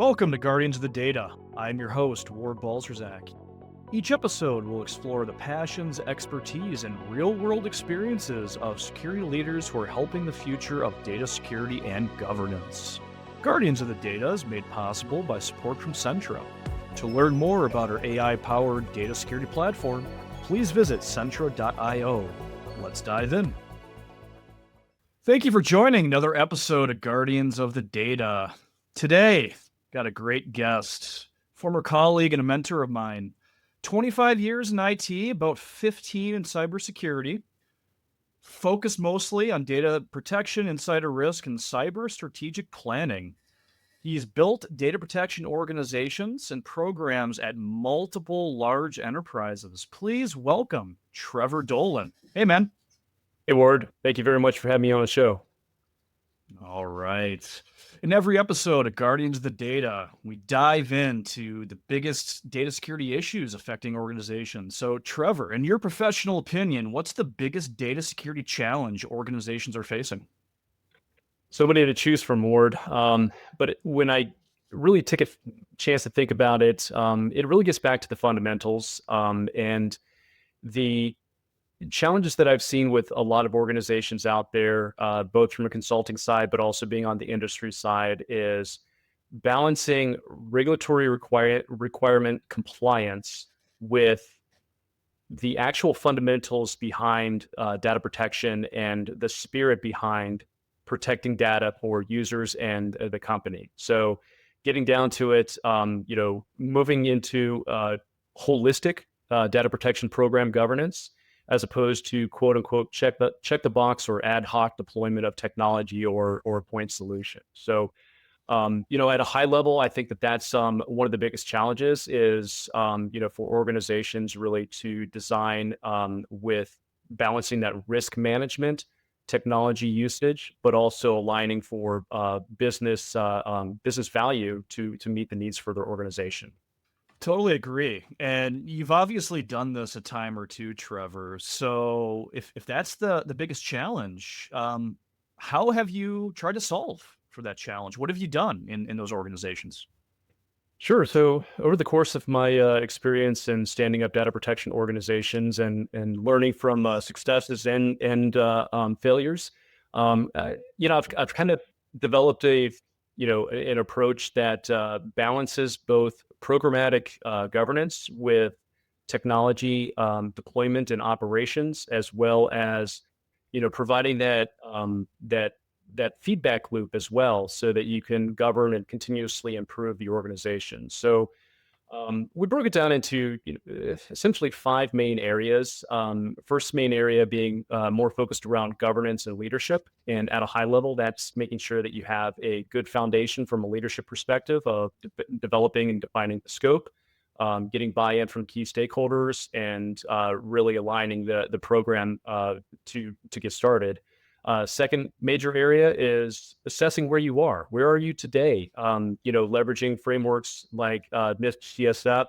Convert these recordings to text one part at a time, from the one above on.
Welcome to Guardians of the Data. I'm your host, Ward Balzerzak. Each episode will explore the passions, expertise, and real world experiences of security leaders who are helping the future of data security and governance. Guardians of the Data is made possible by support from Centra. To learn more about our AI powered data security platform, please visit centra.io. Let's dive in. Thank you for joining another episode of Guardians of the Data. Today, got a great guest, former colleague and a mentor of mine. 25 years in IT, about 15 in cybersecurity, focused mostly on data protection, insider risk, and cyber strategic planning. He's built data protection organizations and programs at multiple large enterprises. Please welcome Trevor Dolan. Hey, man. Hey, Ward. Thank you very much for having me on the show. All right. In every episode of Guardians of the Data, we dive into the biggest data security issues affecting organizations. So, Trevor, in your professional opinion, what's the biggest data security challenge organizations are facing? So many to choose from, Ward. But when I really take a chance to think about it, it really gets back to the fundamentals and the challenges that I've seen with a lot of organizations out there, both from a consulting side, but also being on the industry side, is balancing regulatory requirement compliance with the actual fundamentals behind data protection and the spirit behind protecting data for users and the company. So getting down to it, moving into holistic data protection program governance, as opposed to quote unquote check the box or ad hoc deployment of technology or point solution. So, at a high level, I think that's one of the biggest challenges is, for organizations really to design with balancing that risk management, technology usage, but also aligning for business value to meet the needs for their organization. Totally agree. And you've obviously done this a time or two, Trevor. So if that's the biggest challenge, how have you tried to solve for that challenge? What have you done in those organizations? Sure. So over the course of my experience in standing up data protection organizations and learning from successes and failures, I've kind of developed an approach that balances both programmatic governance with technology deployment and operations, as well as providing that feedback loop as well, so that you can govern and continuously improve the organization. So we broke it down into essentially five main areas. First main area being more focused around governance and leadership. And at a high level, that's making sure that you have a good foundation from a leadership perspective of developing and defining the scope, getting buy-in from key stakeholders, and really aligning the program to get started. Second major area is assessing where you are. Where are you today? Leveraging frameworks like NIST CSF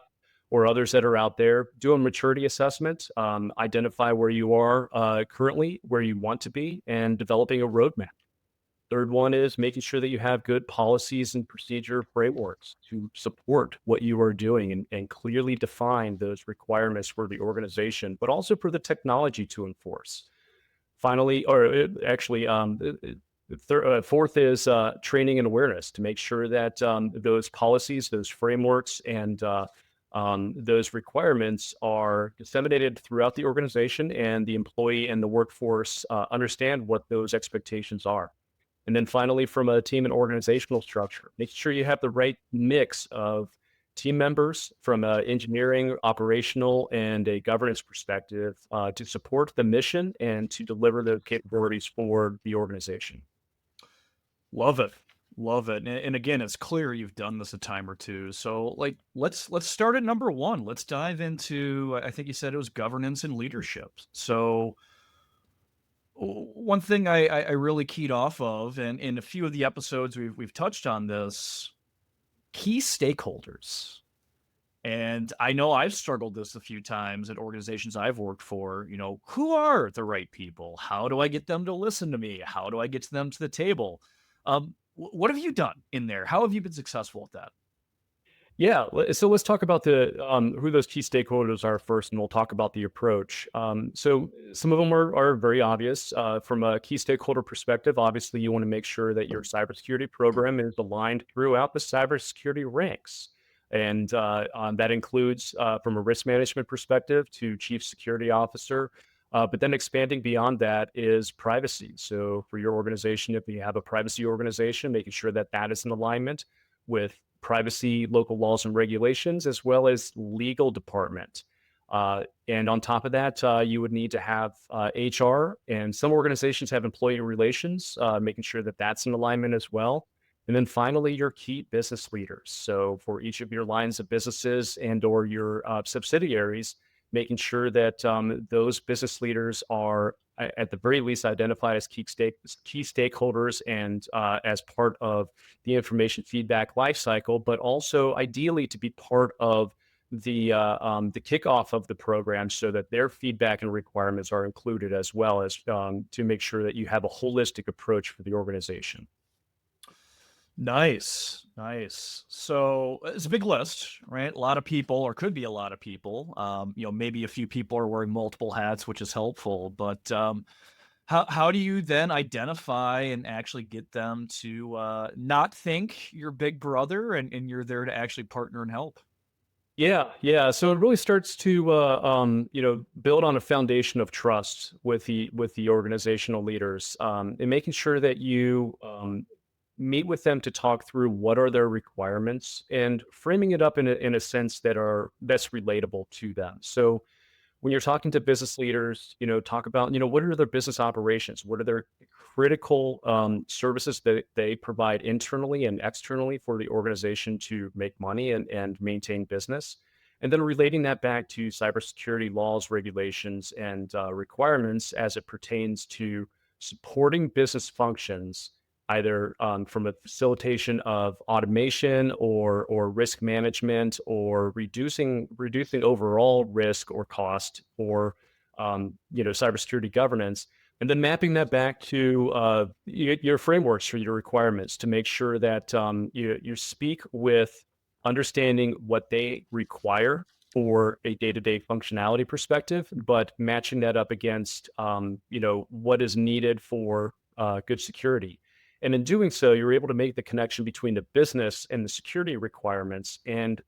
or others that are out there. Do a maturity assessment, identify where you are currently, where you want to be, and developing a roadmap. Third one is making sure that you have good policies and procedure frameworks to support what you are doing and clearly define those requirements for the organization, but also for the technology to enforce. Finally, fourth is training and awareness to make sure that those policies, those frameworks, and those requirements are disseminated throughout the organization, and the employee and the workforce understand what those expectations are. And then finally, from a team and organizational structure, making sure you have the right mix of team members from an engineering, operational, and a governance perspective to support the mission and to deliver the capabilities for the organization. Love it. Love it. And again, it's clear you've done this a time or two. So let's start at number one. Let's dive into, I think you said it was governance and leadership. So one thing I really keyed off of, and in a few of the episodes we've touched on this, key stakeholders. And I know I've struggled this a few times at organizations I've worked for. Who are the right people? How do I get them to listen to me? How do I get them to the table? What have you done in there? How have you been successful with that? Yeah, so let's talk about the who those key stakeholders are first, and we'll talk about the approach. So some of them are very obvious from a key stakeholder perspective. Obviously, you want to make sure that your cybersecurity program is aligned throughout the cybersecurity ranks, and that includes from a risk management perspective to chief security officer. But then expanding beyond that is privacy. So for your organization, if you have a privacy organization, making sure that that is in alignment with privacy, local laws and regulations, as well as legal department. And on top of that, you would need to have HR, and some organizations have employee relations, making sure that that's in alignment as well. And then finally, your key business leaders. So for each of your lines of businesses and or your subsidiaries, making sure that those business leaders are at the very least identified as key stakeholders and as part of the information feedback lifecycle, but also ideally to be part of the kickoff of the program so that their feedback and requirements are included as well as to make sure that you have a holistic approach for the organization. Nice, nice. So it's a big list, right? A lot of people, or could be a lot of people. Maybe a few people are wearing multiple hats, which is helpful. But how do you then identify and actually get them to not think you're big brother and you're there to actually partner and help? Yeah, yeah. So it really starts to build on a foundation of trust with the organizational leaders, and making sure that you meet with them to talk through what are their requirements and framing it up in a sense that's relatable to them. So when you're talking to business leaders, talk about, what are their business operations? What are their critical services that they provide internally and externally for the organization to make money and maintain business? And then relating that back to cybersecurity laws, regulations, and requirements as it pertains to supporting business functions, either from a facilitation of automation or risk management or reducing overall risk or cost for cybersecurity governance, and then mapping that back to your frameworks for your requirements to make sure that you speak with understanding what they require for a day-to-day functionality perspective, but matching that up against what is needed for good security. And in doing so, you're able to make the connection between the business and the security requirements, and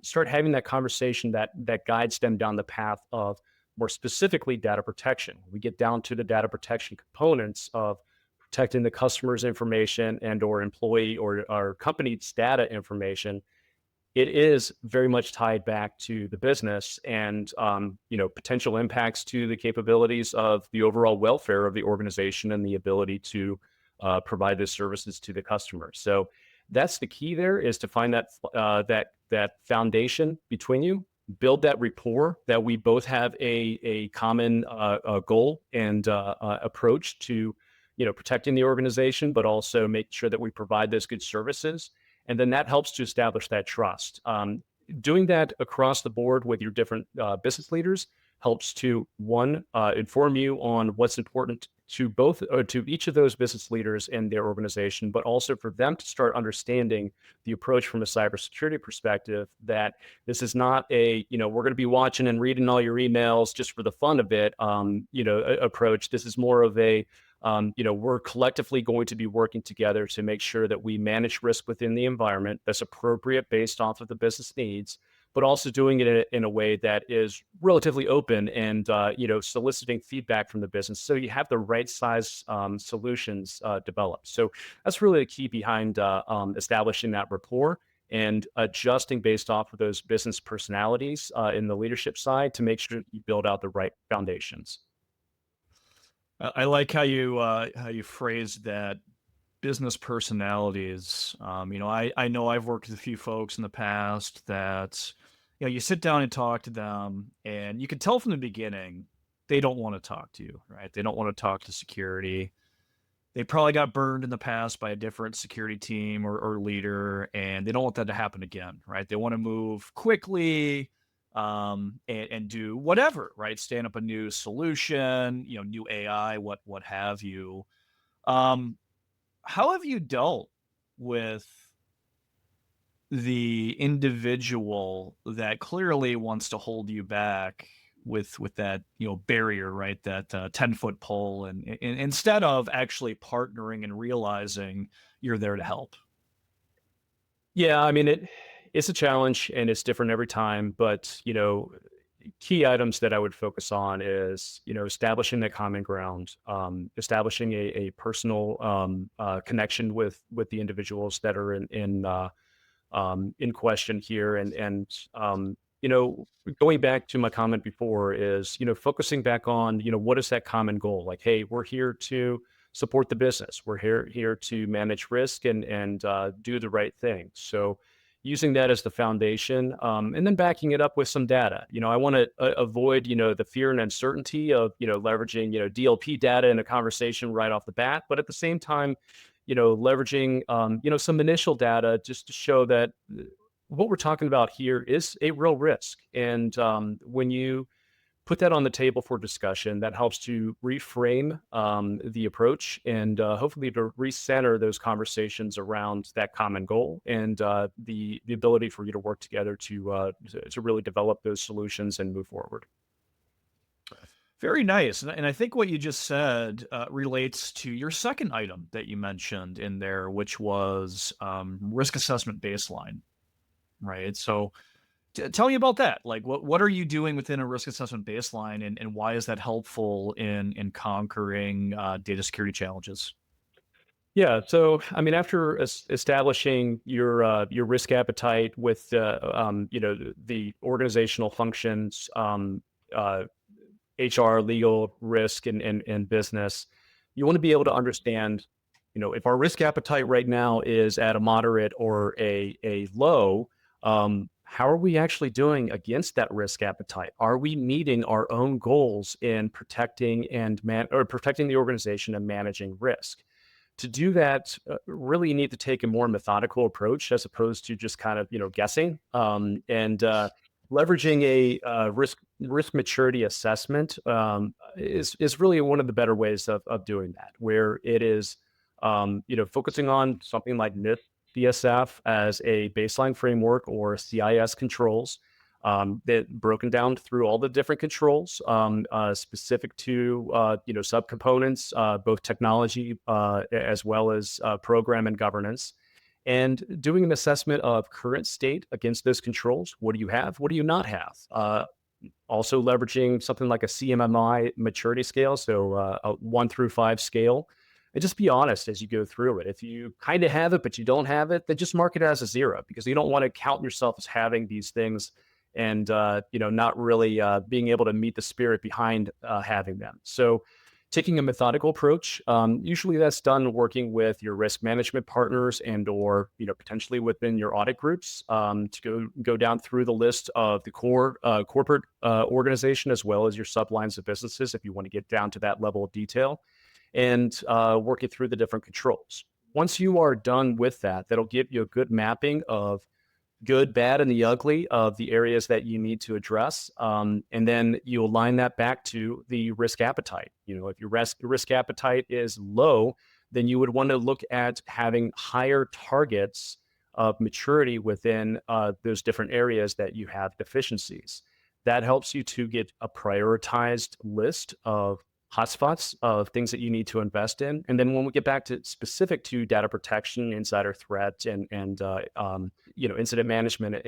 start having that conversation that guides them down the path of more specifically data protection. We get down to the data protection components of protecting the customer's information and or employee or company's data information. It is very much tied back to the business and potential impacts to the capabilities of the overall welfare of the organization and the ability to provide those services to the customer. So that's the key. There is to find that foundation between you, build that rapport that we both have a common goal and approach to protecting the organization, but also make sure that we provide those good services, and then that helps to establish that trust. Doing that across the board with your different business leaders helps to one inform you on what's important to both or to each of those business leaders and their organization, but also for them to start understanding the approach from a cybersecurity perspective. That this is not we're going to be watching and reading all your emails just for the fun of it, approach. This is more of a we're collectively going to be working together to make sure that we manage risk within the environment that's appropriate based off of the business needs, but also doing it in a way that is relatively open and soliciting feedback from the business, so you have the right size solutions developed. So that's really the key behind establishing that rapport and adjusting based off of those business personalities in the leadership side to make sure you build out the right foundations. I like how you phrased that business personalities. I know I've worked with a few folks in the past that you sit down and talk to them, and you can tell from the beginning they don't want to talk to you, right? They don't want to talk to security. They probably got burned in the past by a different security team or leader, and they don't want that to happen again, right? They want to move quickly, and do whatever, right? Stand up a new solution, new AI, what have you. Um, how have you dealt with the individual that clearly wants to hold you back with that barrier, right? That 10-foot pole, and instead of actually partnering and realizing you're there to help. Yeah, I mean it's a challenge and it's different every time, but key items that I would focus on is, establishing that common ground, establishing a personal connection with the individuals that are in question here, and going back to my comment before is focusing back on what is that common goal? Like, hey, we're here to support the business. We're here to manage risk and do the right thing. So using that as the foundation, and then backing it up with some data. I want to avoid the fear and uncertainty of leveraging DLP data in a conversation right off the bat, but at the same time leveraging, some initial data just to show that what we're talking about here is a real risk. And when you put that on the table for discussion, that helps to reframe the approach and hopefully to recenter those conversations around that common goal and the ability for you to work together to really develop those solutions and move forward. Very nice. And I think what you just said relates to your second item that you mentioned in there, which was risk assessment baseline, right? So tell me about that. Like, what are you doing within a risk assessment baseline, and why is that helpful in conquering data security challenges? Yeah. So, I mean, after establishing your risk appetite with the organizational functions, uh, HR, legal, risk, and business, you want to be able to understand, if our risk appetite right now is at a moderate or a low, how are we actually doing against that risk appetite? Are we meeting our own goals in protecting or protecting the organization and managing risk? To do that, really you need to take a more methodical approach as opposed to just kind of guessing, and leveraging a risk maturity assessment is really one of the better ways of doing that, where it is focusing on something like NIST CSF as a baseline framework or CIS controls, that broken down through all the different controls, specific to subcomponents, both technology as well as program and governance, and doing an assessment of current state against those controls. What do you have? What do you not have? Also leveraging something like a CMMI maturity scale, so a 1 through 5 scale. And just be honest as you go through it. If you kind of have it, but you don't have it, then just mark it as a 0, because you don't want to count yourself as having these things and not really being able to meet the spirit behind having them. So taking a methodical approach, usually that's done working with your risk management partners and/or potentially within your audit groups, to go down through the list of the core corporate organization as well as your sublines of businesses if you want to get down to that level of detail, and working through the different controls. Once you are done with that, that'll give you a good mapping of good, bad, and the ugly of the areas that you need to address. And then you align that back to the risk appetite. If your risk appetite is low, then you would want to look at having higher targets of maturity within those different areas that you have deficiencies. That helps you to get a prioritized list of hotspots of things that you need to invest in. And then when we get back to specific to data protection, insider threat, and incident management,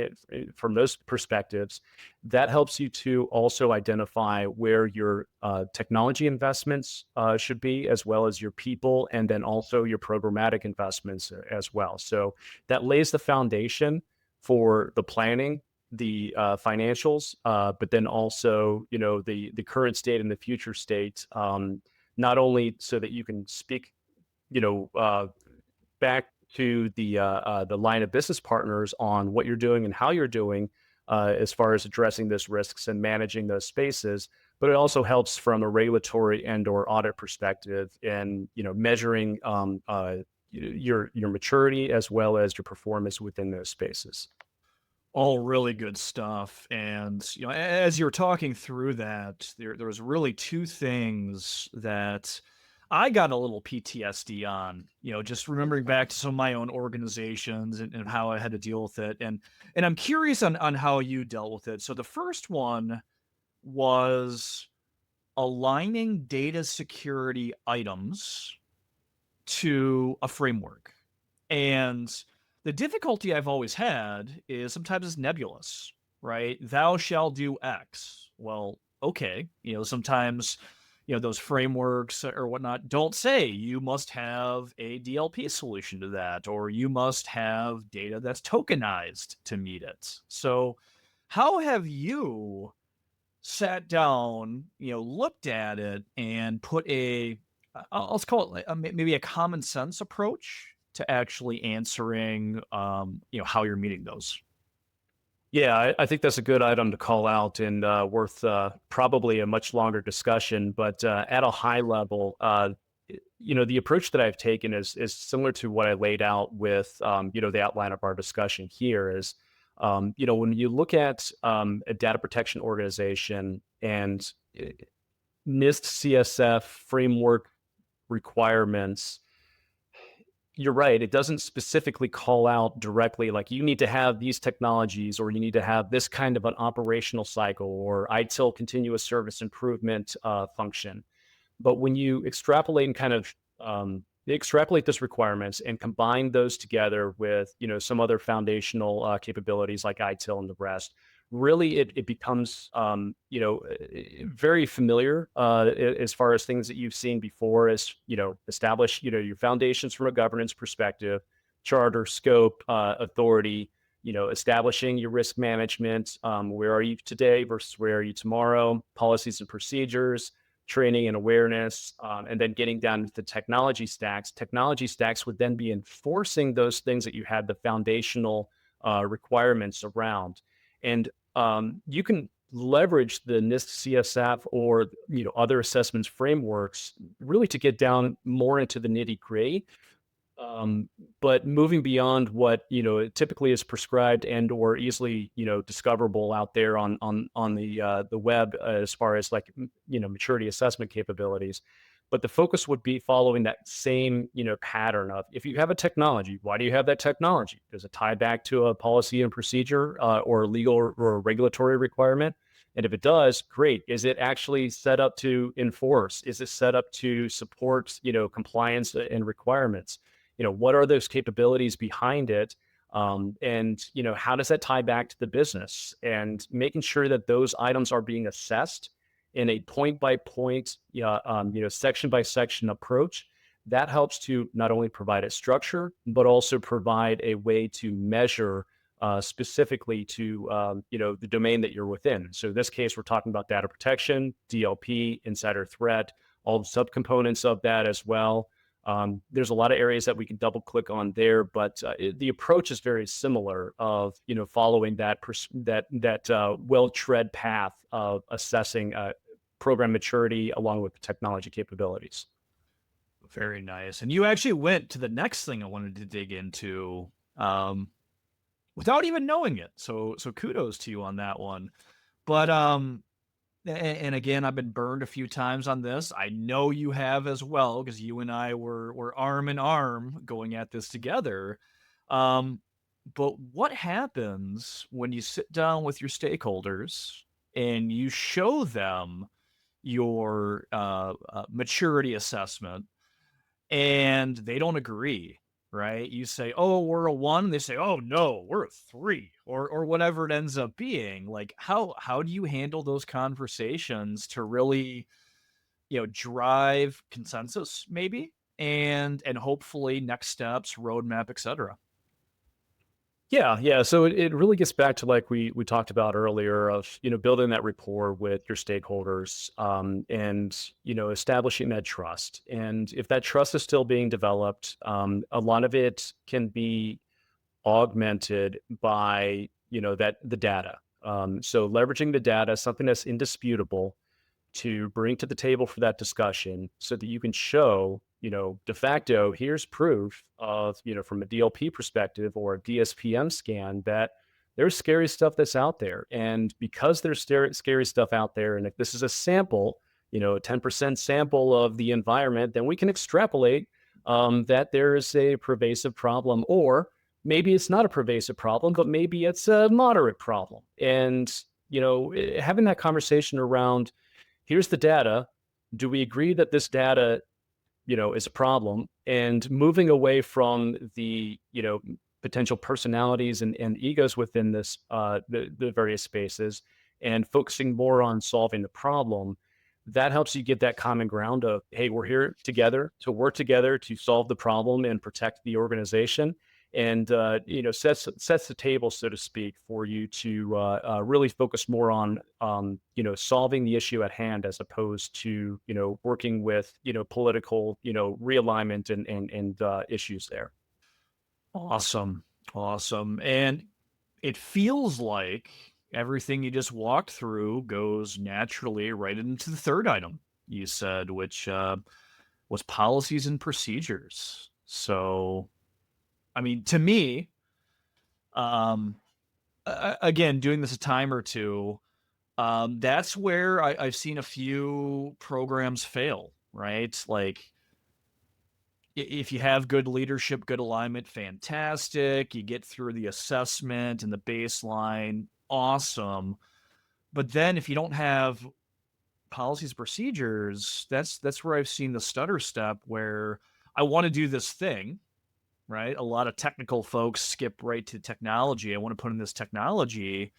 from those perspectives, that helps you to also identify where your technology investments should be, as well as your people, and then also your programmatic investments as well. So that lays the foundation for the planning, the financials, but then also the current state and the future state. Not only so that you can speak you know back to the line of business partners on what you're doing and how you're doing, as far as addressing those risks and managing those spaces, but it also helps from a regulatory and or audit perspective in measuring your maturity as well as your performance within those spaces. All really good stuff. And as you're talking through that, there was really two things that I got a little PTSD on, just remembering back to some of my own organizations and how I had to deal with it. And I'm curious on how you dealt with it. So the first one was aligning data security items to a framework. And the difficulty I've always had is sometimes it's nebulous, right? Thou shall do X. Well, okay. Sometimes, those frameworks or whatnot don't say you must have a DLP solution to that, or you must have data that's tokenized to meet it. So, how have you sat down, looked at it and put let's call it like maybe a common sense approach to actually answering, how you're meeting those? Yeah, I think that's a good item to call out and worth probably a much longer discussion. But at a high level, the approach that I've taken is similar to what I laid out with the outline of our discussion here. Is when you look at a data protection organization and NIST CSF framework requirements, you're right. It doesn't specifically call out directly like you need to have these technologies or you need to have this kind of an operational cycle or ITIL continuous service improvement function. But when you extrapolate and kind of extrapolate those requirements and combine those together with some other foundational capabilities like ITIL and the rest, really it becomes very familiar as far as things that you've seen before. As establish your foundations from a governance perspective, charter, scope, authority. Establishing your risk management. Where are you today versus where are you tomorrow? Policies and procedures, training and awareness, and then getting down to the technology stacks. Technology stacks would then be enforcing those things that you had the foundational requirements around. And you can leverage the NIST CSF or other assessments frameworks really to get down more into the nitty gritty. But moving beyond what typically is prescribed and or easily discoverable out there on the web as far as like maturity assessment capabilities. But the focus would be following that same pattern of, if you have a technology, why do you have that technology? Does it tie back to a policy and procedure or a legal or a regulatory requirement? And if it does, great. Is it actually set up to enforce? Is it set up to support compliance and requirements? What are those capabilities behind it? And how does that tie back to the business? And making sure that those items are being assessed in a point by point, section by section approach. That helps to not only provide a structure, but also provide a way to measure specifically to the domain that you're within. So in this case, we're talking about data protection, DLP, insider threat, all the subcomponents of that as well. There's a lot of areas that we can double click on there, but the approach is very similar of following that well-tread path of assessing program maturity along with the technology capabilities. Very nice. And you actually went to the next thing I wanted to dig into, without even knowing it. So kudos to you on that one. But and again, I've been burned a few times on this. I know you have as well, because you and I were arm in arm going at this together. Um, but what happens when you sit down with your stakeholders and you show them your maturity assessment and they don't agree, right? You say, "Oh, we're a 1." They say, "Oh, no, we're a 3," or whatever it ends up being. Like, how do you handle those conversations to really, drive consensus maybe, and hopefully next steps, roadmap, etc. Yeah, yeah. So it really gets back to like we talked about earlier of building that rapport with your stakeholders and establishing that trust. And if that trust is still being developed, a lot of it can be augmented by that the data. So leveraging the data, something that's indisputable, to bring to the table for that discussion so that you can show, de facto, here's proof of, from a DLP perspective or a DSPM scan that there's scary stuff that's out there. And because there's scary stuff out there, and if this is a sample, a 10% sample of the environment, then we can extrapolate that there is a pervasive problem, or maybe it's not a pervasive problem, but maybe it's a moderate problem. And, having that conversation around, here's the data. Do we agree that this data is a problem, and moving away from the, potential personalities and egos within this, the various spaces, and focusing more on solving the problem. That helps you get that common ground of, hey, we're here together to work together to solve the problem and protect the organization. And, sets the table, so to speak, for you to really focus more on, solving the issue at hand, as opposed to, working with, political, realignment and issues there. Awesome. Awesome. And it feels like everything you just walked through goes naturally right into the third item you said, which was policies and procedures. So, I mean, to me, um, again, doing this a time or two, that's where I've seen a few programs fail, right? Like, if you have good leadership, good alignment, fantastic. You get through the assessment and the baseline, awesome. But then if you don't have policies, procedures, that's where I've seen the stutter step, where I want to do this thing, right? A lot of technical folks skip right to technology. I want to put in this technology,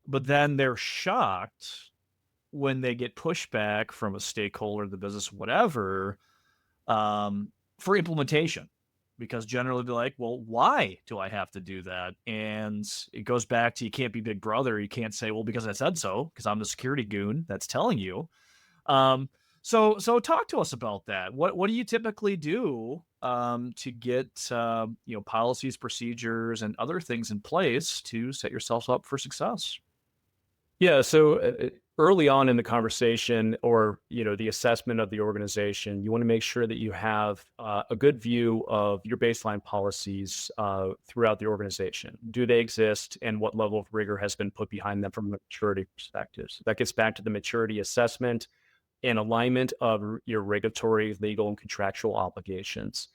but then they're shocked when they get pushback from a stakeholder, the business, whatever, for implementation, because generally they're like, well, why do I have to do that? And it goes back to, you can't be big brother. You can't say, well, because I said so, because I'm the security goon that's telling you. Um, so talk to us about that. What do you typically do to get policies, procedures, and other things in place to set yourself up for success? Yeah. So early on in the conversation, or the assessment of the organization, you want to make sure that you have a good view of your baseline policies throughout the organization. Do they exist, and what level of rigor has been put behind them from a maturity perspective? So that gets back to the maturity assessment and alignment of your regulatory, legal, and contractual obligations.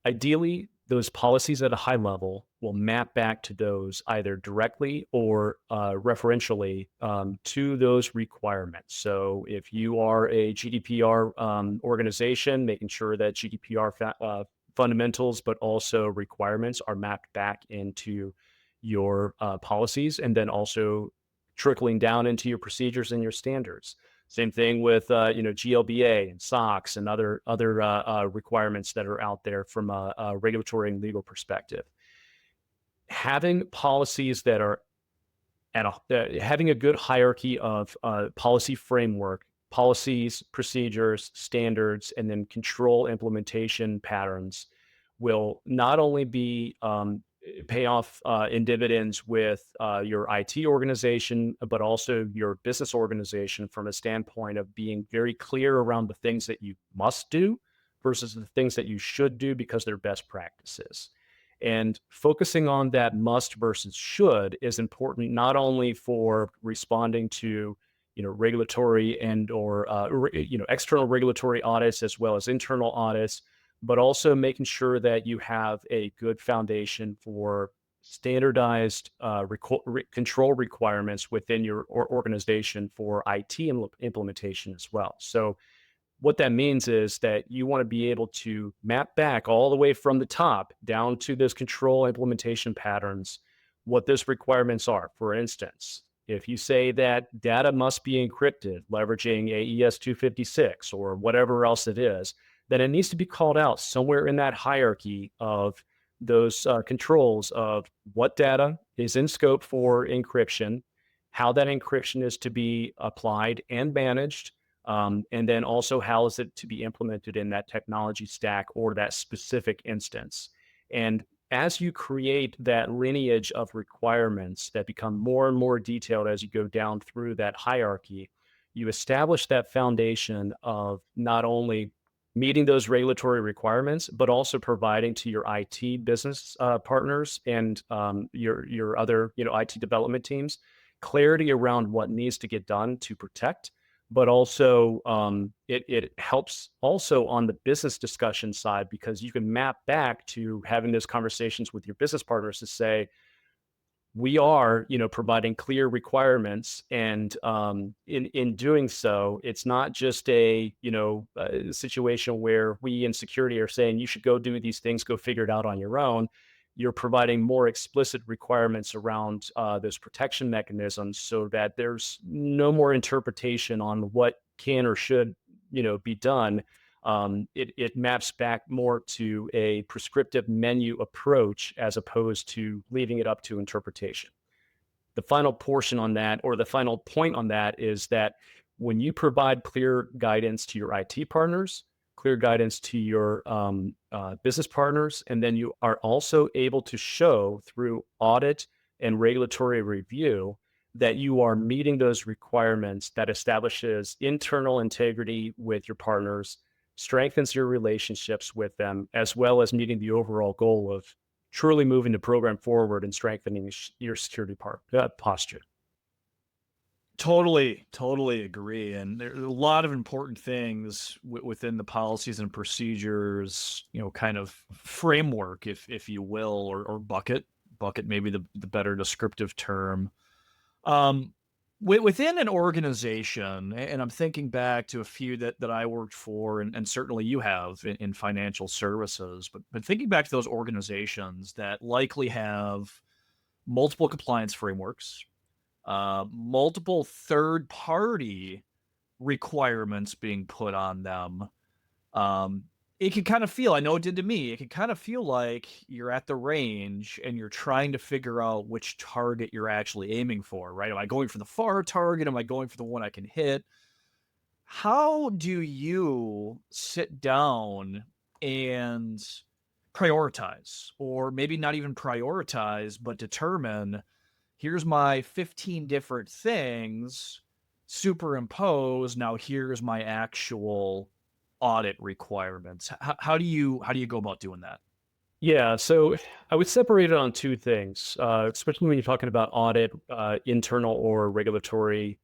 Ideally, those policies at a high level will map back to those, either directly or referentially, to those requirements. So if you are a GDPR organization, making sure that GDPR fundamentals, but also requirements, are mapped back into your policies, and then also trickling down into your procedures and your standards. Same thing with GLBA and SOX and other requirements that are out there from a regulatory and legal perspective. Having policies that are having a good hierarchy of policy framework, policies, procedures, standards, and then control implementation patterns will not only be pay off in dividends with your IT organization, but also your business organization, from a standpoint of being very clear around the things that you must do versus the things that you should do because they're best practices. And focusing on that must versus should is important, not only for responding to regulatory and or external regulatory audits, as well as internal audits, but also making sure that you have a good foundation for standardized control requirements within your organization for IT implementation as well. So what that means is that you want to be able to map back all the way from the top down to those control implementation patterns, what those requirements are. For instance, if you say that data must be encrypted leveraging AES 256 or whatever else it is, then it needs to be called out somewhere in that hierarchy of those controls of what data is in scope for encryption, how that encryption is to be applied and managed, and then also how is it to be implemented in that technology stack or that specific instance. And as you create that lineage of requirements that become more and more detailed as you go down through that hierarchy, you establish that foundation of not only meeting those regulatory requirements, but also providing to your IT business partners and your other IT development teams clarity around what needs to get done to protect, but also it helps also on the business discussion side because you can map back to having those conversations with your business partners to say, we are, providing clear requirements, and in doing so, it's not just a situation where we in security are saying you should go do these things, go figure it out on your own. You're providing more explicit requirements around those protection mechanisms, so that there's no more interpretation on what can or should, be done. It maps back more to a prescriptive menu approach as opposed to leaving it up to interpretation. The final portion on that, or the final point on that, is that when you provide clear guidance to your IT partners, clear guidance to your business partners, and then you are also able to show through audit and regulatory review that you are meeting those requirements, that establishes internal integrity with your partners, strengthens your relationships with them, as well as meeting the overall goal of truly moving the program forward and strengthening your security posture. Totally agree. And there are a lot of important things within the policies and procedures, kind of framework, if you will, or bucket, maybe the better descriptive term. Um, within an organization, and I'm thinking back to a few that I worked for, and certainly you have in financial services, but thinking back to those organizations that likely have multiple compliance frameworks, multiple third party requirements being put on them. It can kind of feel, I know it did to me, it can kind of feel like you're at the range and you're trying to figure out which target you're actually aiming for, right? Am I going for the far target? Am I going for the one I can hit? How do you sit down and prioritize, or maybe not even prioritize, but determine, here's my 15 different things superimposed. Now here's my actual audit requirements. How do you go about doing that? Yeah, so I would separate it on two things, especially when you're talking about audit, internal or regulatory.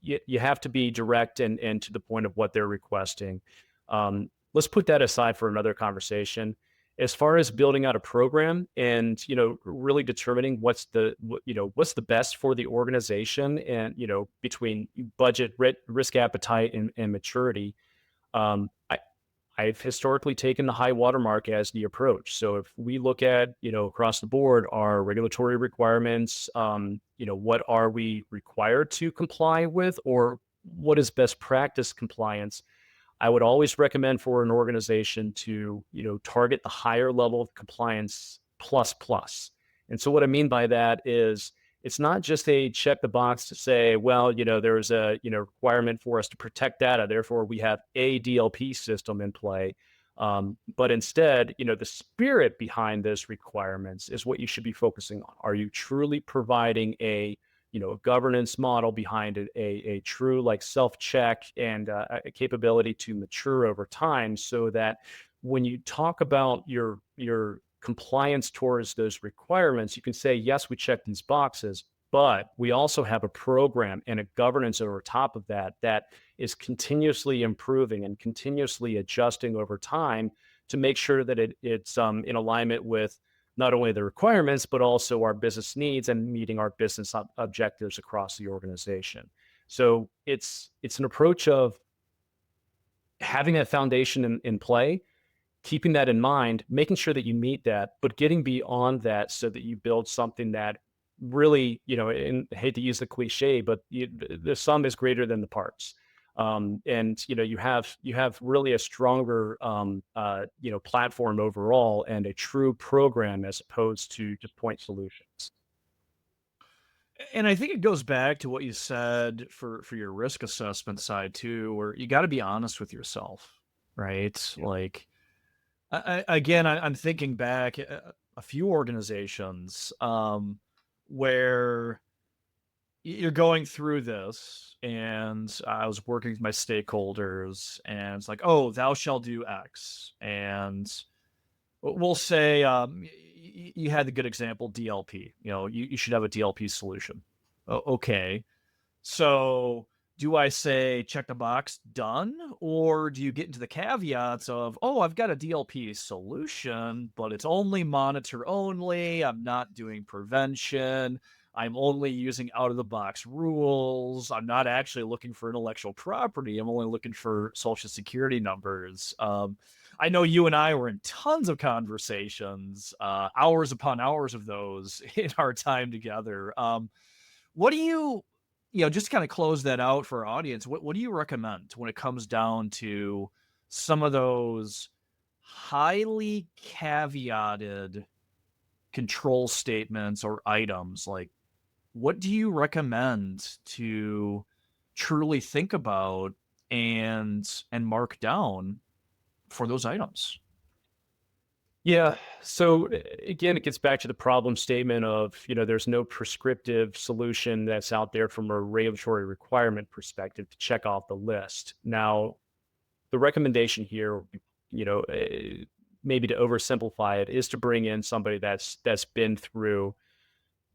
You have to be direct and to the point of what they're requesting. Let's put that aside for another conversation. As far as building out a program and really determining what's the best for the organization, and between budget, risk appetite, and maturity. I've historically taken the high watermark as the approach. So if we look at, across the board, our regulatory requirements, what are we required to comply with, or what is best practice compliance? I would always recommend for an organization to, target the higher level of compliance plus plus. And so what I mean by that is it's not just a check the box to say, well, there's a, requirement for us to protect data, therefore we have a DLP system in play. But instead, the spirit behind those requirements is what you should be focusing on. Are you truly providing a governance model behind it, a true like self-check and a capability to mature over time, so that when you talk about your compliance towards those requirements, you can say, yes, we check these boxes, but we also have a program and a governance over top of that is continuously improving and continuously adjusting over time to make sure that it's in alignment with not only the requirements, but also our business needs and meeting our business objectives across the organization. So it's an approach of having that foundation in play, keeping that in mind, making sure that you meet that, but getting beyond that so that you build something that really, and I hate to use the cliche, but the sum is greater than the parts. And you have really a stronger platform overall, and a true program as opposed to just point solutions. And I think it goes back to what you said for your risk assessment side too, where you got to be honest with yourself, right? Yeah. Like, again, I'm thinking back a few organizations, where you're going through this, and I was working with my stakeholders, and it's like, oh, thou shall do X, and we'll say, you had the good example, DLP. You should have a DLP solution. Okay, so Do I say check the box, done? Or do you get into the caveats of, oh, I've got a DLP solution, but it's only monitor only. I'm not doing prevention. I'm only using out of the box rules. I'm not actually looking for intellectual property. I'm only looking for social security numbers. I know you and I were in tons of conversations, hours upon hours of those in our time together. What do just to kind of close that out for our audience, what do you recommend when it comes down to some of those highly caveated control statements or items? Like, what do you recommend to truly think about and mark down for those items? Yeah. So again, it gets back to the problem statement of, there's no prescriptive solution that's out there from a regulatory requirement perspective to check off the list. Now, the recommendation here, you know, maybe to oversimplify it, is to bring in somebody that's been through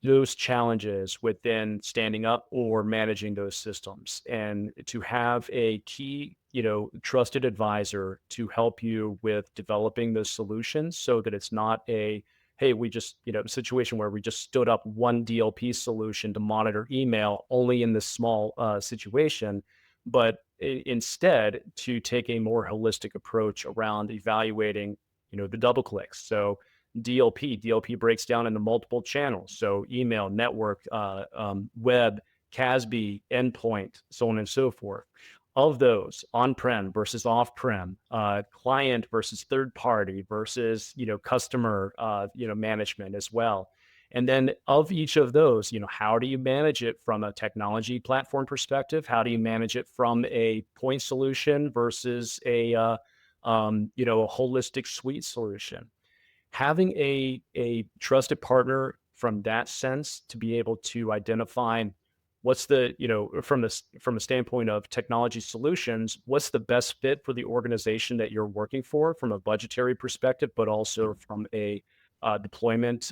those challenges within standing up or managing those systems, and to have a key, trusted advisor to help you with developing those solutions so that it's not a, hey, we just, situation where we just stood up one DLP solution to monitor email only in this small situation, but instead to take a more holistic approach around evaluating, the double clicks. So DLP breaks down into multiple channels. So email, network, web, CASB, endpoint, so on and so forth. Of those, on-prem versus off-prem, client versus third party versus, customer, management as well. And then of each of those, how do you manage it from a technology platform perspective? How do you manage it from a point solution versus a holistic suite solution? Having a trusted partner from that sense to be able to identify what's the, from a standpoint of technology solutions, what's the best fit for the organization that you're working for from a budgetary perspective, but also from a deployment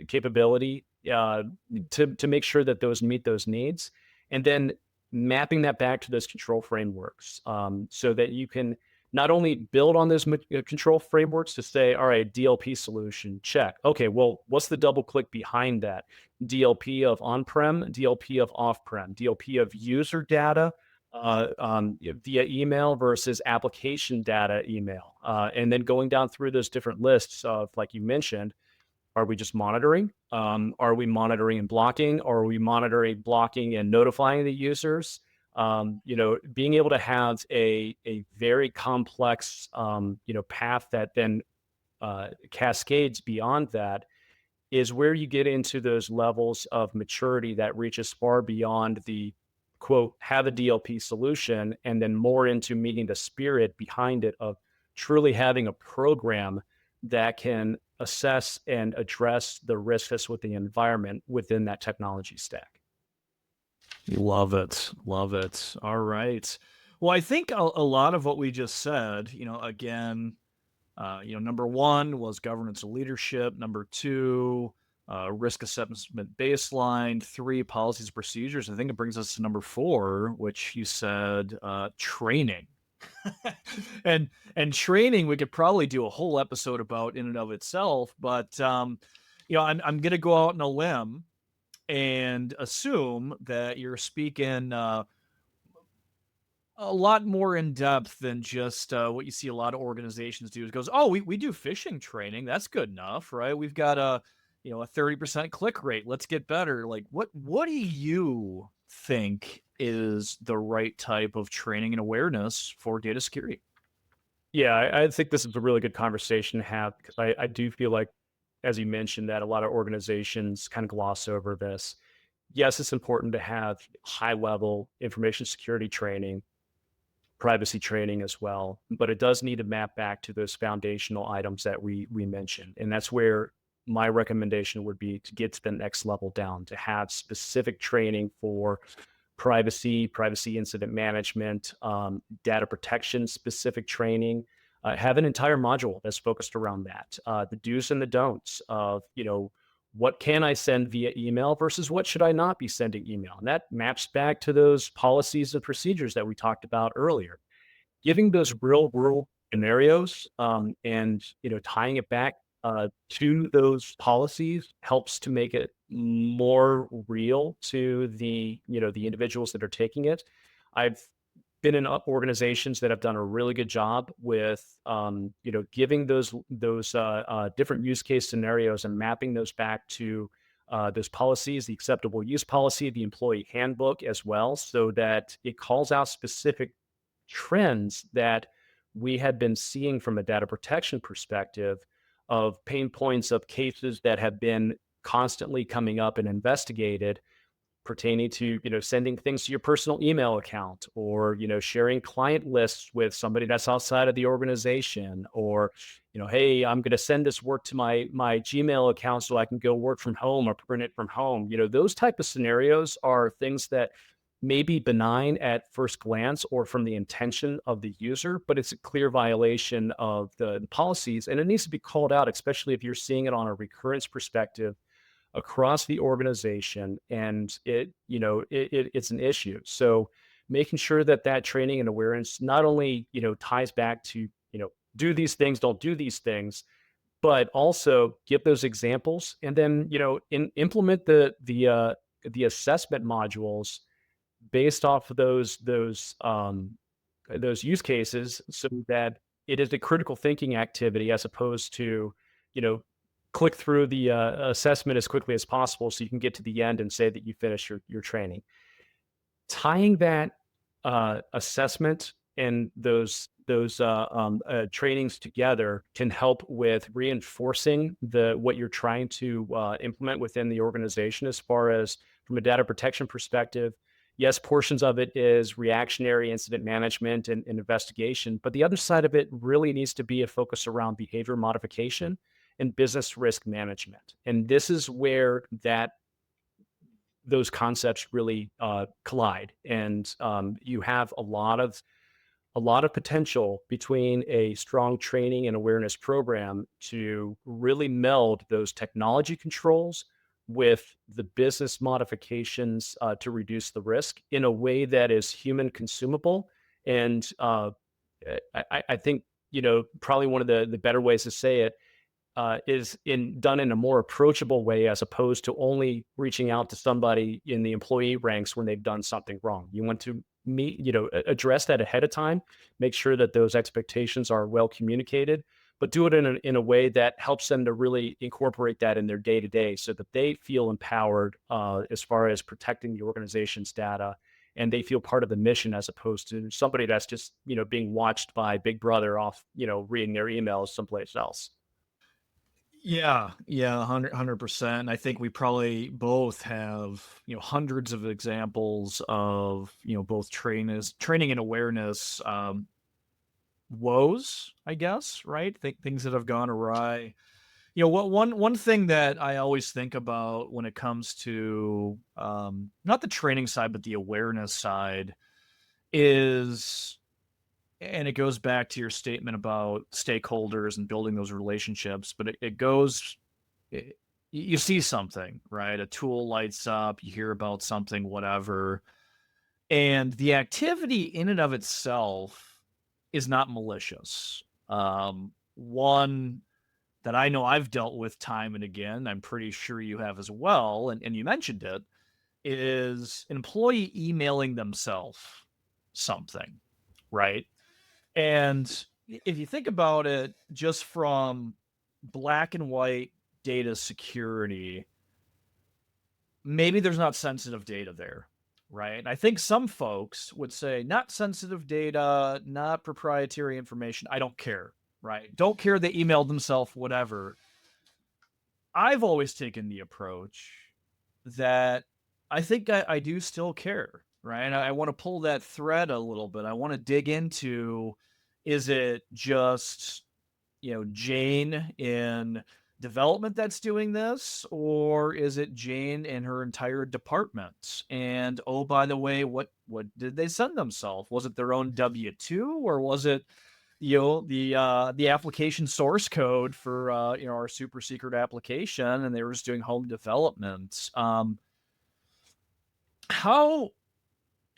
capability, to make sure that those meet those needs, and then mapping that back to those control frameworks, so that you can not only build on those control frameworks to say, all right, DLP solution, check. Okay, well, what's the double click behind that? DLP of on-prem, DLP of off-prem, DLP of user data via email versus application data email. And then going down through those different lists of, like you mentioned, are we just monitoring? Are we monitoring and blocking? Or are we monitoring, blocking, and notifying the users? Being able to have a very complex, path that then cascades beyond that is where you get into those levels of maturity that reaches far beyond the quote, have a DLP solution, and then more into meeting the spirit behind it of truly having a program that can assess and address the risks with the environment within that technology stack. Love it. Love it. All right. Well, I think a lot of what we just said, again, number one was governance and leadership. Number two, risk assessment baseline. Three, policies and procedures. I think it brings us to number four, which you said, training. and training, we could probably do a whole episode about in and of itself. But I'm gonna go out on a limb and assume that you're speaking a lot more in depth than just what you see a lot of organizations do. It goes, oh, we do phishing training. That's good enough, right? We've got a 30% click rate. Let's get better. Like, what do you think is the right type of training and awareness for data security? Yeah, I think this is a really good conversation to have because I do feel like, as you mentioned, that a lot of organizations kind of gloss over this. Yes, it's important to have high level information security training, privacy training as well, but it does need to map back to those foundational items that we mentioned. And that's where my recommendation would be to get to the next level down, to have specific training for privacy incident management, data protection specific training. Have an entire module that's focused around that. The do's and the don'ts of, what can I send via email versus what should I not be sending email? And that maps back to those policies and procedures that we talked about earlier. Giving those real world scenarios and tying it back to those policies helps to make it more real to the individuals that are taking it. I've been in organizations that have done a really good job with giving those different use case scenarios and mapping those back to those policies, the acceptable use policy, the employee handbook as well, so that it calls out specific trends that we had been seeing from a data protection perspective of pain points of cases that have been constantly coming up and investigated pertaining to sending things to your personal email account, or sharing client lists with somebody that's outside of the organization, or hey, I'm going to send this work to my Gmail account so I can go work from home or print it from home. Those type of scenarios are things that may be benign at first glance or from the intention of the user, but it's a clear violation of the policies, and it needs to be called out, especially if you're seeing it on a recurrence perspective across the organization, and it's an issue. So making sure that that training and awareness not only ties back to do these things, don't do these things, but also give those examples, and then implement the assessment modules based off of those use cases, so that it is a critical thinking activity as opposed to you know click through the assessment as quickly as possible so you can get to the end and say that you finished your training. Tying that assessment and those trainings together can help with reinforcing the what you're trying to implement within the organization, as far as from a data protection perspective. Yes, portions of it is reactionary incident management and investigation, but the other side of it really needs to be a focus around behavior modification and business risk management. And this is where those concepts really collide. And you have a lot of potential between a strong training and awareness program to really meld those technology controls with the business modifications to reduce the risk in a way that is human consumable. And I think probably one of the better ways to say it is done in a more approachable way, as opposed to only reaching out to somebody in the employee ranks when they've done something wrong. You want to address that ahead of time, make sure that those expectations are well communicated, but do it in a way that helps them to really incorporate that in their day to day, so that they feel empowered as far as protecting the organization's data, and they feel part of the mission, as opposed to somebody that's just being watched by Big Brother off reading their emails someplace else. Yeah, yeah, 100%. I think we probably both have, hundreds of examples of, both training and awareness woes, I guess, right? Things that have gone awry. What one thing that I always think about when it comes to not the training side, but the awareness side is, and it goes back to your statement about stakeholders and building those relationships, but it goes, you see something, right? A tool lights up, you hear about something, whatever. And the activity in and of itself is not malicious. One that I know I've dealt with time and again, I'm pretty sure you have as well, and you mentioned it, is an employee emailing themselves something, right? And if you think about it just from black and white data security, maybe there's not sensitive data there, right? I think some folks would say, not sensitive data, not proprietary information. I don't care, right? Don't care they emailed themselves, whatever. I've always taken the approach that I think I do still care, right? I want to pull that thread a little bit. I want to dig into, is it just, Jane in development that's doing this, or is it Jane and her entire department? And oh, by the way, what did they send themselves? Was it their own W-2, or was it the application source code for our super secret application, and they were just doing home development. How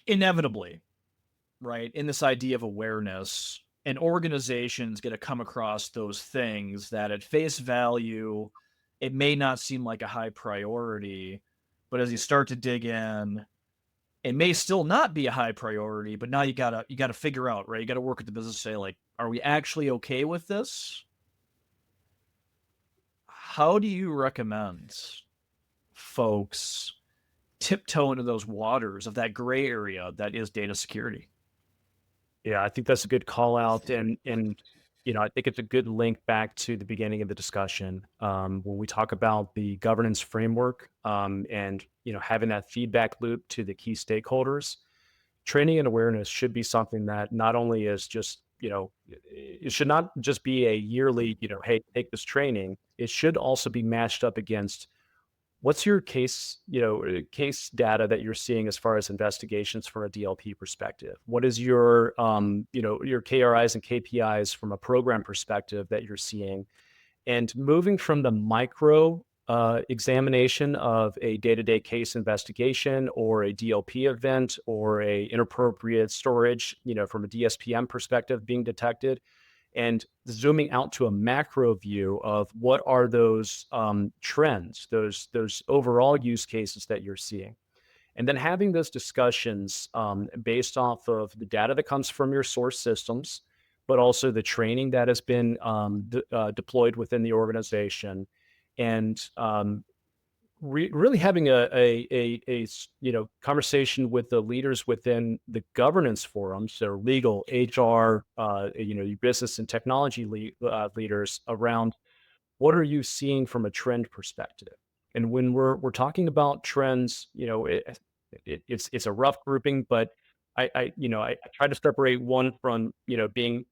inevitably, right, in this idea of awareness, an organization's going to come across those things that at face value, it may not seem like a high priority, but as you start to dig in, it may still not be a high priority, but now you gotta figure out, right? You gotta work with the business, say, like, are we actually okay with this? How do you recommend folks tiptoe into those waters of that gray area that is data security? Yeah, I think that's a good call out, and I think it's a good link back to the beginning of the discussion when we talk about the governance framework and having that feedback loop to the key stakeholders. Training and awareness should be something that not only is just it should not just be a yearly hey, take this training. It should also be matched up against what's your case data that you're seeing as far as investigations from a DLP perspective? What is your, your KRIs and KPIs from a program perspective that you're seeing? And moving from the micro examination of a day-to-day case investigation or a DLP event or a inappropriate storage, from a DSPM perspective being detected, and zooming out to a macro view of what are those trends, those overall use cases that you're seeing, and then having those discussions based off of the data that comes from your source systems, but also the training that has been deployed within the organization, and really having conversation with the leaders within the governance forums, so legal, HR, your business and technology leaders around what are you seeing from a trend perspective. And when we're talking about trends, it's a rough grouping, but I try to separate one from being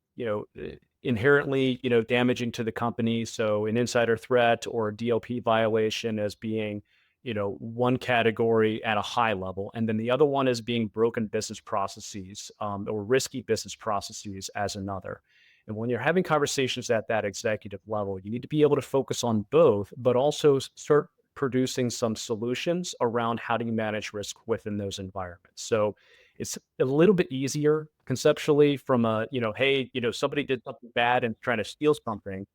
inherently damaging to the company. So an insider threat or a DLP violation as being one category at a high level, and then the other one is being broken business processes or risky business processes as another. And when you're having conversations at that executive level, you need to be able to focus on both, but also start producing some solutions around how do you manage risk within those environments. So it's a little bit easier conceptually from a, hey, somebody did something bad and trying to steal something.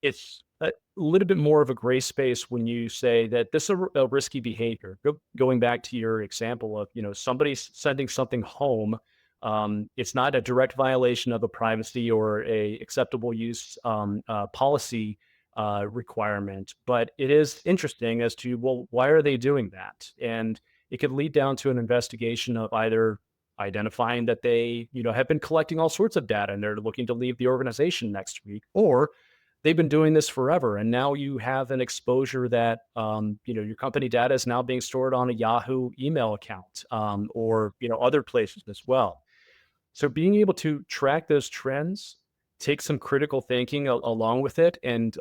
It's a little bit more of a gray space when you say that this is a risky behavior. Going back to your example of, somebody sending something home, it's not a direct violation of a privacy or a acceptable use policy requirement, but it is interesting as to, well, why are they doing that? And it could lead down to an investigation of either identifying that they, have been collecting all sorts of data and they're looking to leave the organization next week, or they've been doing this forever. And now you have an exposure that, your company data is now being stored on a Yahoo email account or, other places as well. So being able to track those trends, take some critical thinking along with it, and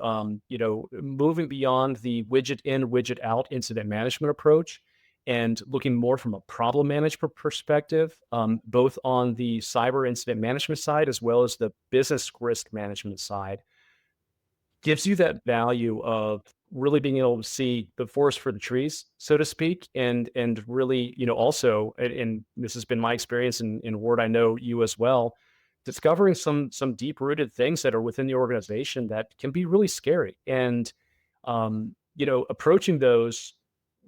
moving beyond the widget in, widget out incident management approach, and looking more from a problem management perspective, both on the cyber incident management side as well as the business risk management side, gives you that value of really being able to see the forest for the trees, so to speak, and really, also, and this has been my experience in Ward, I know you as well, discovering some deep rooted things that are within the organization that can be really scary, and approaching those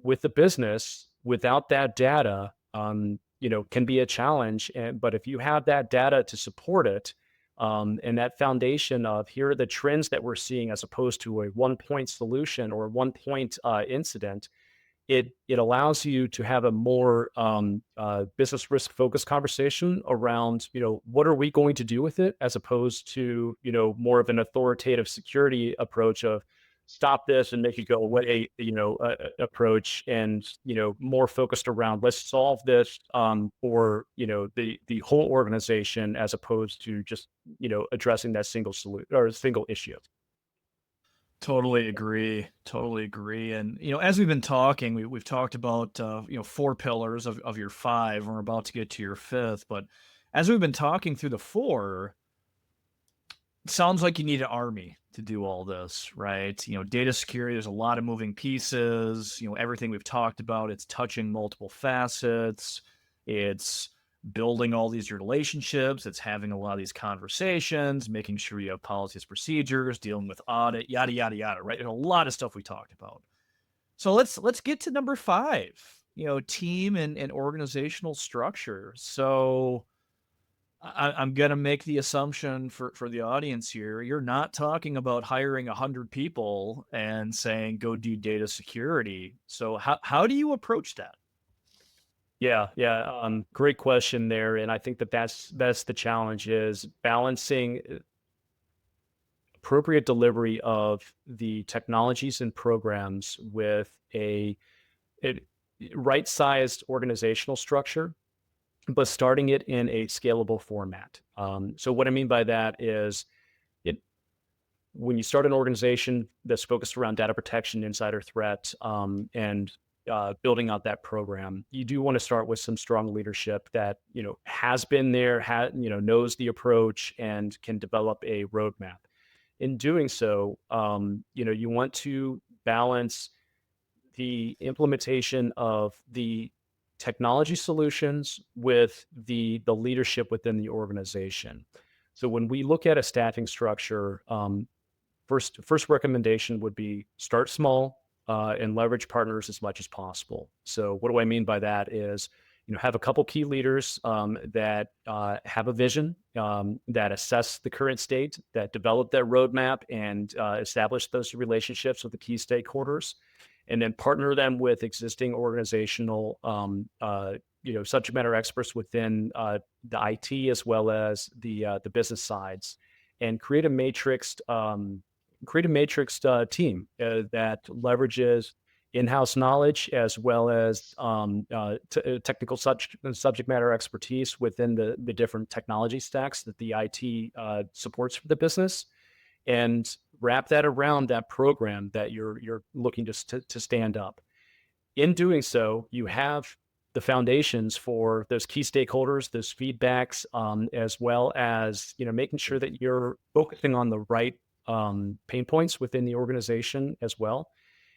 with the business without that data, can be a challenge. But if you have that data to support it, and that foundation of here are the trends that we're seeing as opposed to a one point solution or one point incident, it allows you to have a more business risk focused conversation around what are we going to do with it, as opposed to more of an authoritative security approach of stop this and make it go away, approach, and more focused around let's solve this for the whole organization, as opposed to just addressing that single solution or a single issue. Totally agree. Totally agree. And as we've been talking, we've talked about four pillars of your five. And we're about to get to your fifth, but as we've been talking through the four, Sounds like you need an army to do all this, right? Data security, there's a lot of moving pieces. Everything we've talked about, it's touching multiple facets. It's building all these relationships. It's having a lot of these conversations, making sure you have policies, procedures, dealing with audit, yada, yada, yada, right? There's a lot of stuff we talked about. So let's get to number five, team and organizational structure. So I'm gonna make the assumption for the audience here, you're not talking about hiring 100 people and saying, "Go do data security." So how do you approach that? Yeah, yeah, great question there, and I think that's the challenge is balancing appropriate delivery of the technologies and programs with a right-sized organizational structure, but starting it in a scalable format. So what I mean by that is it when you start an organization that's focused around data protection, insider threat, and building out that program, you do want to start with some strong leadership that has been there, knows the approach, and can develop a roadmap. In doing so, you want to balance the implementation of the technology solutions with the leadership within the organization. So when we look at a staffing structure, first recommendation would be start small and leverage partners as much as possible. So what do I mean by that is, have a couple key leaders that have a vision, that assess the current state, that develop that roadmap and establish those relationships with the key stakeholders, and then partner them with existing organizational subject matter experts within the IT as well as the business sides, and create a matrixed team that leverages in-house knowledge as well as technical subject matter expertise within the different technology stacks that the IT supports for the business, and wrap that around that program that you're looking to stand up. In doing so, you have the foundations for those key stakeholders, those feedbacks, as well as making sure that you're focusing on the right pain points within the organization as well,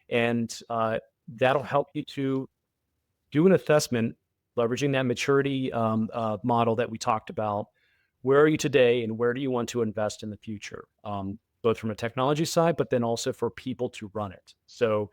and that'll help you to do an assessment, leveraging that maturity model that we talked about. Where are you today, and where do you want to invest in the future? Both from a technology side, but then also for people to run it. So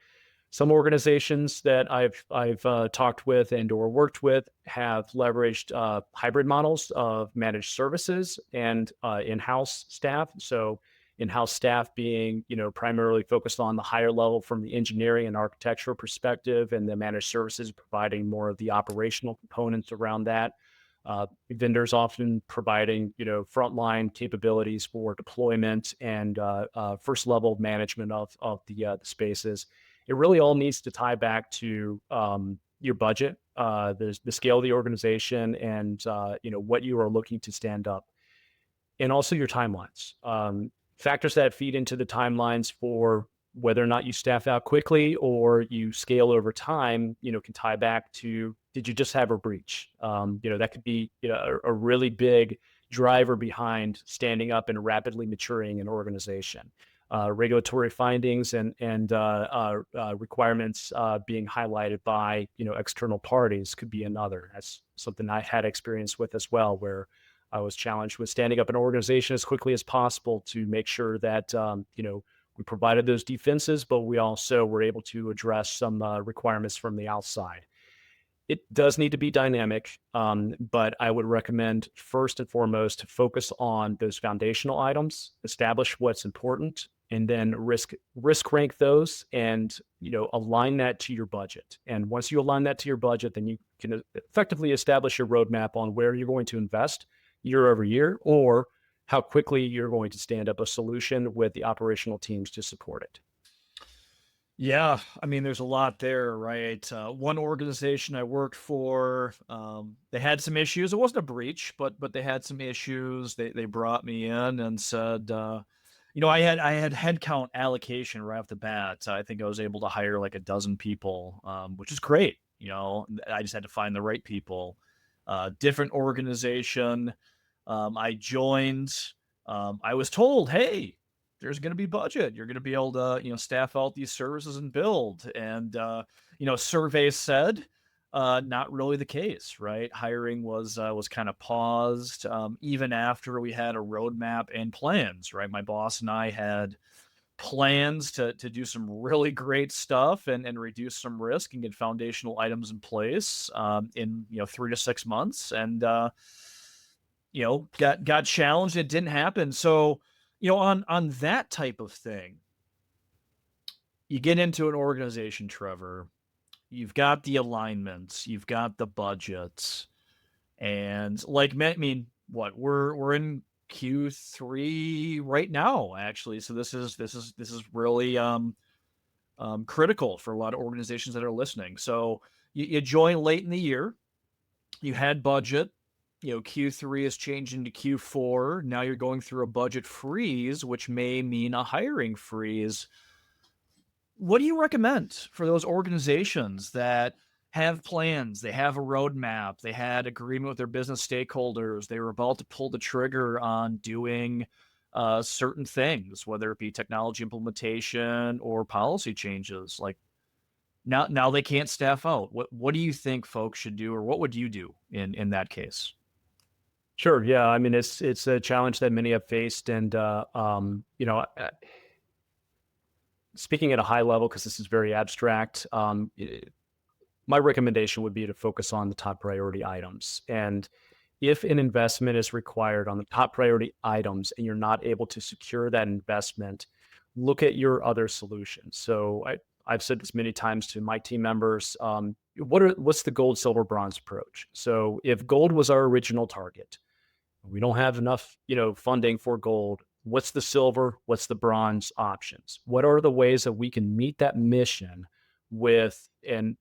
some organizations that I've talked with and or worked with have leveraged hybrid models of managed services and in-house staff. So in-house staff being primarily focused on the higher level from the engineering and architectural perspective, and the managed services providing more of the operational components around that. Vendors often providing frontline capabilities for deployment and first level management of the spaces. It really all needs to tie back to your budget, the scale of the organization, and what you are looking to stand up, and also your timelines. Factors that feed into the timelines for whether or not you staff out quickly or you scale over time, can tie back to, did you just have a breach? That could be a really big driver behind standing up and rapidly maturing an organization. Regulatory findings and requirements being highlighted by external parties could be another. That's something I had experience with as well, where I was challenged with standing up an organization as quickly as possible to make sure that we provided those defenses, but we also were able to address some requirements from the outside. It does need to be dynamic, but I would recommend first and foremost to focus on those foundational items, establish what's important, and then risk rank those, and align that to your budget. And once you align that to your budget, then you can effectively establish your roadmap on where you're going to invest year over year, or how quickly you're going to stand up a solution with the operational teams to support it. Yeah, I mean, there's a lot there, right? One organization I worked for, they had some issues. It wasn't a breach, but they had some issues. They brought me in and said, I had headcount allocation right off the bat. I think I was able to hire like a dozen people, which is great. I just had to find the right people. Different organization. I joined. I was told, hey, there's going to be budget. You're going to be able to, staff out these services and build. And, surveys said, not really the case, right? Hiring was kind of paused, even after we had a roadmap and plans, right? My boss and I had plans to do some really great stuff and reduce some risk and get foundational items in place in 3 to 6 months, and got challenged. It didn't happen. So on that type of thing, you get into an organization, Trevor. You've got the alignments, you've got the budgets, and like I mean, what we're in Q3 right now, actually. So this is really critical for a lot of organizations that are listening. So you join late in the year, you had budget, Q3 is changing to Q4. Now you're going through a budget freeze, which may mean a hiring freeze. What do you recommend for those organizations that have plans, they have a roadmap, they had agreement with their business stakeholders, they were about to pull the trigger on doing certain things, whether it be technology implementation or policy changes? Like, now they can't staff out. What do you think folks should do, or what would you do in that case? Sure. Yeah. I mean, it's a challenge that many have faced, and speaking at a high level, because this is very abstract, my recommendation would be to focus on the top priority items. And if an investment is required on the top priority items and you're not able to secure that investment, look at your other solutions. So I've said this many times to my team members. What's the gold, silver, bronze approach? So if gold was our original target, we don't have enough, funding for gold. What's the silver? What's the bronze options? What are the ways that we can meet that mission with, and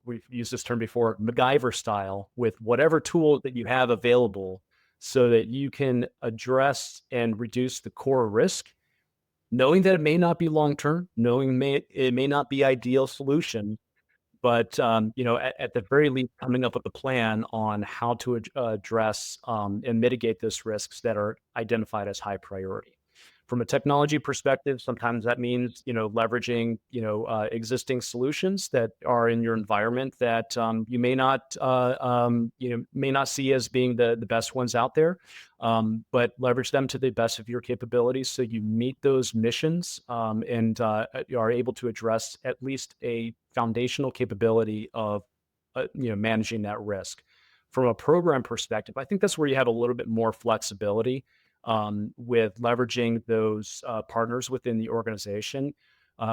we've used this term before, MacGyver style, with whatever tool that you have available, so that you can address and reduce the core risk, knowing that it may not be long term, knowing it may not be ideal solution, but at the very least, coming up with a plan on how to address and mitigate those risks that are identified as high priority. From a technology perspective, sometimes that means leveraging existing solutions that are in your environment that you may not see as being the best ones out there, but leverage them to the best of your capabilities so you meet those missions, and are able to address at least a foundational capability of managing that risk. From a program perspective, I think that's where you have a little bit more flexibility with leveraging those partners within the organization.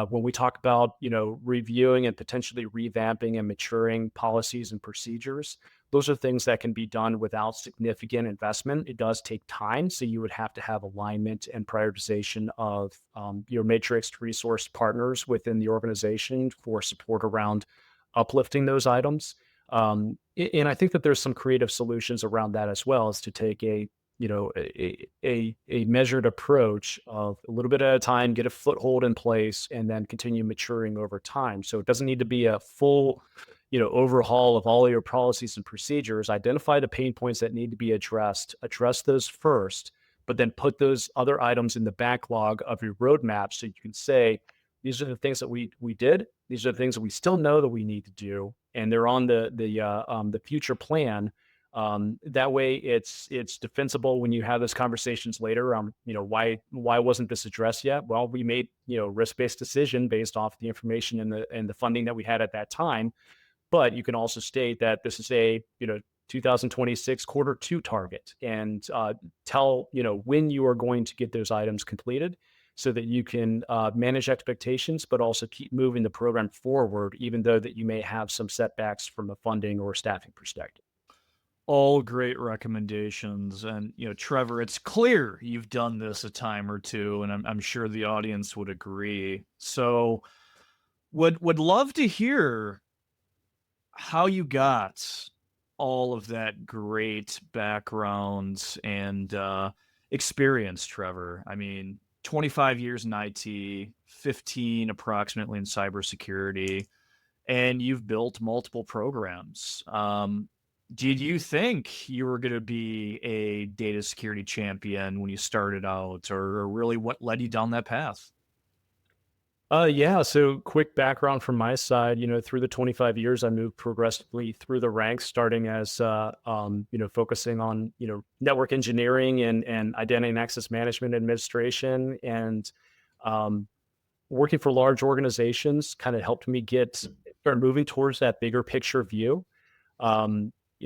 When we talk about reviewing and potentially revamping and maturing policies and procedures, those are things that can be done without significant investment. It does take time, so you would have to have alignment and prioritization of your matrix resource partners within the organization for support around uplifting those items. And I think that there's some creative solutions around that as well, as to take a measured approach of a little bit at a time, get a foothold in place, and then continue maturing over time. So it doesn't need to be a full, overhaul of all your policies and procedures. Identify the pain points that need to be addressed, address those first, but then put those other items in the backlog of your roadmap, so you can say, these are the things that we did. These are the things that we still know that we need to do, and they're on the future plan. That way it's defensible when you have those conversations later. Why wasn't this addressed yet? Well, we made, risk-based decision based off the information and the funding that we had at that time. But you can also state that this is a, 2026 Q2 target, and tell, when you are going to get those items completed, so that you can manage expectations, but also keep moving the program forward, even though that you may have some setbacks from a funding or staffing perspective. All great recommendations. And, Trevor, it's clear you've done this a time or two, and I'm sure the audience would agree. So would love to hear how you got all of that great background and experience, Trevor. I mean, 25 years in IT, 15 approximately in cybersecurity, and you've built multiple programs. Did you think you were going to be a data security champion when you started out, or really what led you down that path? Yeah. So, quick background from my side. Through the 25 years, I moved progressively through the ranks, starting as focusing on network engineering and identity and access management administration, and um, working for large organizations. Kind of helped me get start moving towards that bigger picture view.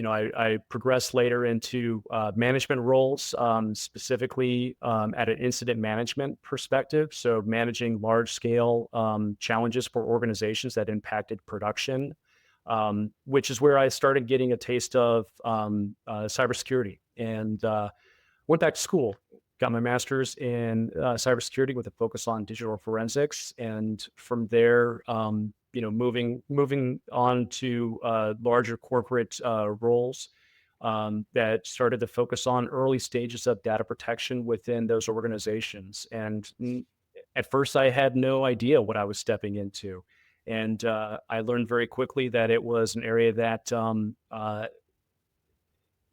I progressed later into management roles, specifically at an incident management perspective. So, managing large scale challenges for organizations that impacted production, which is where I started getting a taste of cybersecurity and went back to school. Got my master's in cybersecurity with a focus on digital forensics, and from there, moving on to larger corporate roles that started to focus on early stages of data protection within those organizations. And at first, I had no idea what I was stepping into, and I learned very quickly that it was an area that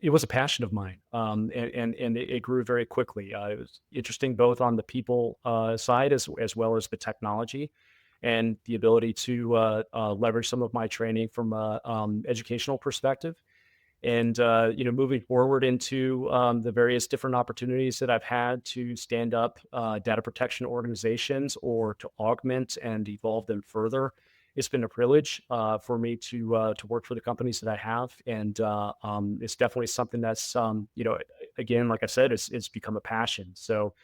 it was a passion of mine, and it grew very quickly. It was interesting both on the people side as well as the technology, and the ability to leverage some of my training from a educational perspective. And moving forward into the various different opportunities that I've had to stand up data protection organizations or to augment and evolve them further, it's been a privilege for me to work for the companies that I have, and it's definitely something that's again, like I said, it's become a passion. So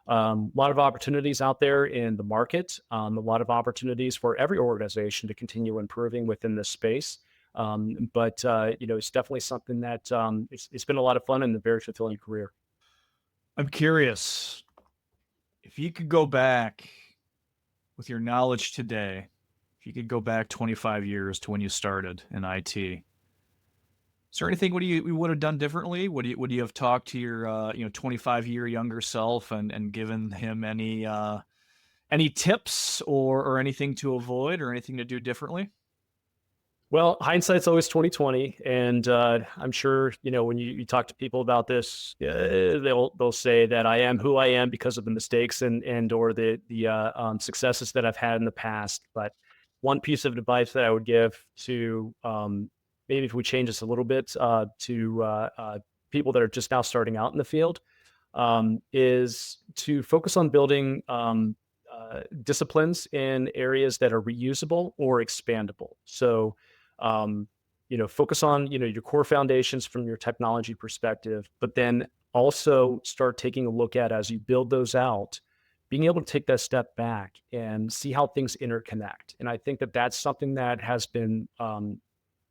a lot of opportunities out there in the market, a lot of opportunities for every organization to continue improving within this space. But it's definitely something that it's been a lot of fun and a very fulfilling career. I'm curious if you could go back with your knowledge today, if you could go back 25 years to when you started in IT, is there anything you would have done differently? Would you have talked to your 25-year younger self and given him any tips or anything to avoid or anything to do differently? Well, hindsight's always 2020, and I'm sure when you talk to people about this, they'll say that I am who I am because of the mistakes and or the successes that I've had in the past. But one piece of advice that I would give to maybe if we change this a little bit to people that are just now starting out in the field is to focus on building disciplines in areas that are reusable or expandable. So, focus on, your core foundations from your technology perspective, but then also start taking a look at as you build those out, being able to take that step back and see how things interconnect. And I think that that's something that has been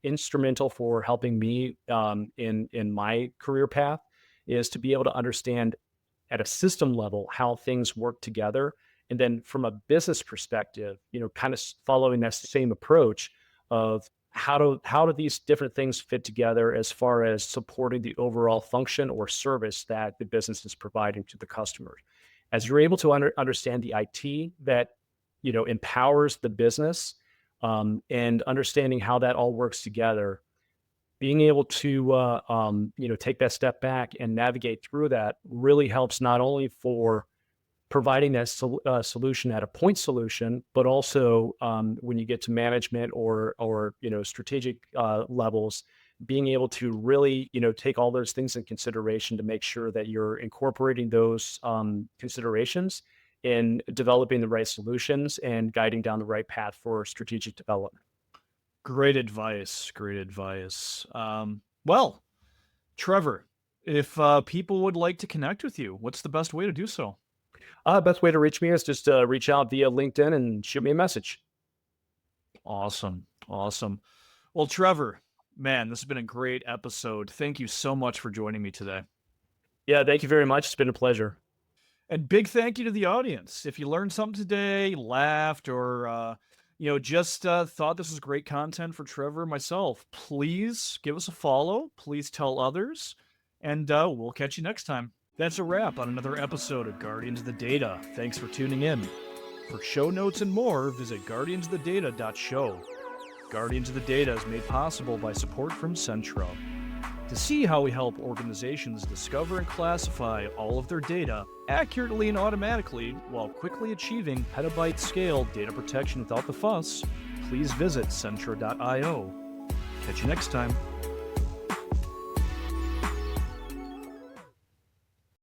instrumental for helping me in my career path is to be able to understand at a system level how things work together, and then from a business perspective, kind of following that same approach of how do these different things fit together as far as supporting the overall function or service that the business is providing to the customer. As you're able to understand the IT that empowers the business, and understanding how that all works together, being able to take that step back and navigate through that really helps not only for providing that solution at a point solution, but also when you get to management or strategic levels, being able to really take all those things in consideration to make sure that you're incorporating those considerations in developing the right solutions and guiding down the right path for strategic development. Great advice. Great advice. Well, Trevor, if people would like to connect with you, what's the best way to do so? Best way to reach me is just reach out via LinkedIn and shoot me a message. Awesome. Awesome. Well, Trevor, man, this has been a great episode. Thank you so much for joining me today. Yeah, thank you very much. It's been a pleasure. And big thank you to the audience. If you learned something today, laughed, or just thought this was great content for Trevor and myself, please give us a follow. Please tell others, and we'll catch you next time. That's a wrap on another episode of Guardians of the Data. Thanks for tuning in. For show notes and more, visit guardiansofthedata.show. Guardians of the Data is made possible by support from Centro. To see how we help organizations discover and classify all of their data accurately and automatically while quickly achieving petabyte scale data protection without the fuss, please visit Centra.io. Catch you next time.